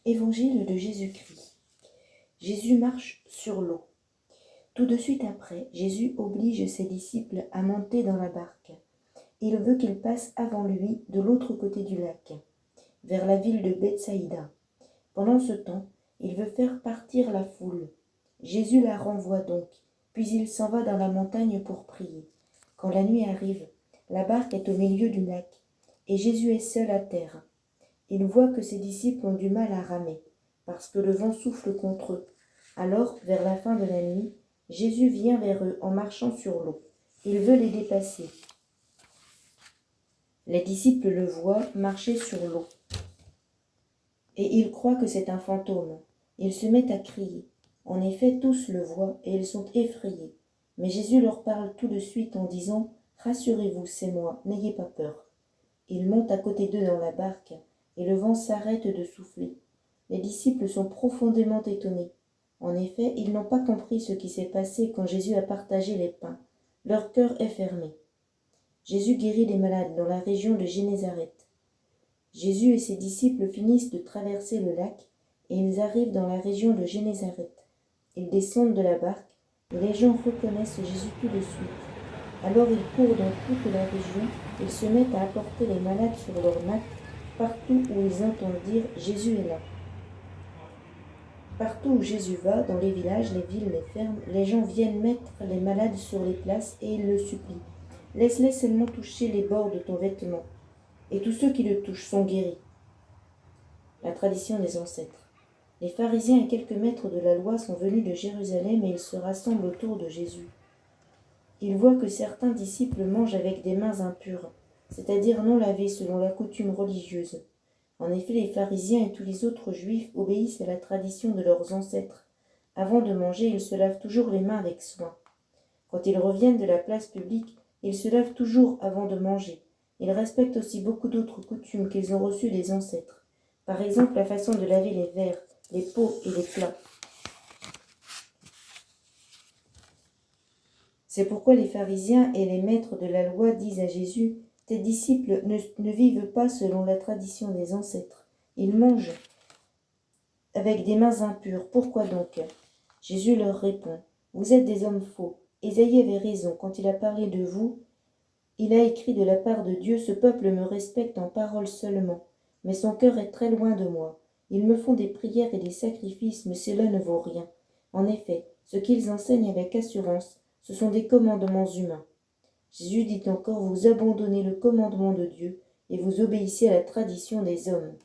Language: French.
Évangile de Jésus-Christ. Jésus marche sur l'eau. Tout de suite après, Jésus oblige ses disciples à monter dans la barque. Il veut qu'ils passent avant lui de l'autre côté du lac, vers la ville de Bethsaïda. Pendant ce temps, il veut faire partir la foule. Jésus la renvoie donc, puis il s'en va dans la montagne pour prier. Quand la nuit arrive, la barque est au milieu du lac, et Jésus est seul à terre. Il voit que ses disciples ont du mal à ramer, parce que le vent souffle contre eux. Alors, vers la fin de la nuit, Jésus vient vers eux en marchant sur l'eau. Il veut les dépasser. Les disciples le voient marcher sur l'eau, et ils croient que c'est un fantôme. Ils se mettent à crier. En effet, tous le voient, et ils sont effrayés. Mais Jésus leur parle tout de suite en disant « Rassurez-vous, c'est moi, n'ayez pas peur ». Il monte à côté d'eux dans la barque, et le vent s'arrête de souffler. Les disciples sont profondément étonnés. En effet, ils n'ont pas compris ce qui s'est passé quand Jésus a partagé les pains. Leur cœur est fermé. Jésus guérit les malades dans la région de Génézareth. Jésus et ses disciples finissent de traverser le lac, et ils arrivent dans la région de Génézareth. Ils descendent de la barque, et les gens reconnaissent Jésus tout de suite. Alors ils courent dans toute la région, ils se mettent à apporter les malades sur leurs nattes, partout où ils entendent dire « Jésus est là ». Partout où Jésus va, dans les villages, les villes, les fermes, les gens viennent mettre les malades sur les places et ils le supplient. « Laisse-les seulement toucher les bords de ton vêtement. » Et tous ceux qui le touchent sont guéris. La tradition des ancêtres. Les pharisiens et quelques maîtres de la loi sont venus de Jérusalem et ils se rassemblent autour de Jésus. Ils voient que certains disciples mangent avec des mains impures, c'est-à-dire non lavées selon la coutume religieuse. En effet, les pharisiens et tous les autres juifs obéissent à la tradition de leurs ancêtres. Avant de manger, ils se lavent toujours les mains avec soin. Quand ils reviennent de la place publique, ils se lavent toujours avant de manger. Ils respectent aussi beaucoup d'autres coutumes qu'ils ont reçues des ancêtres. Par exemple, la façon de laver les verres, les pots et les plats. C'est pourquoi les pharisiens et les maîtres de la loi disent à Jésus « Tes disciples ne vivent pas selon la tradition des ancêtres. Ils mangent avec des mains impures. Pourquoi donc ?» Jésus leur répond « Vous êtes des hommes faux. Ésaïe avait raison quand il a parlé de vous. Il a écrit de la part de Dieu « Ce peuple me respecte en parole seulement, mais son cœur est très loin de moi. Ils me font des prières et des sacrifices, mais cela ne vaut rien. En effet, ce qu'ils enseignent avec assurance, ce sont des commandements humains. » Jésus dit encore « Vous abandonnez le commandement de Dieu et vous obéissez à la tradition des hommes. »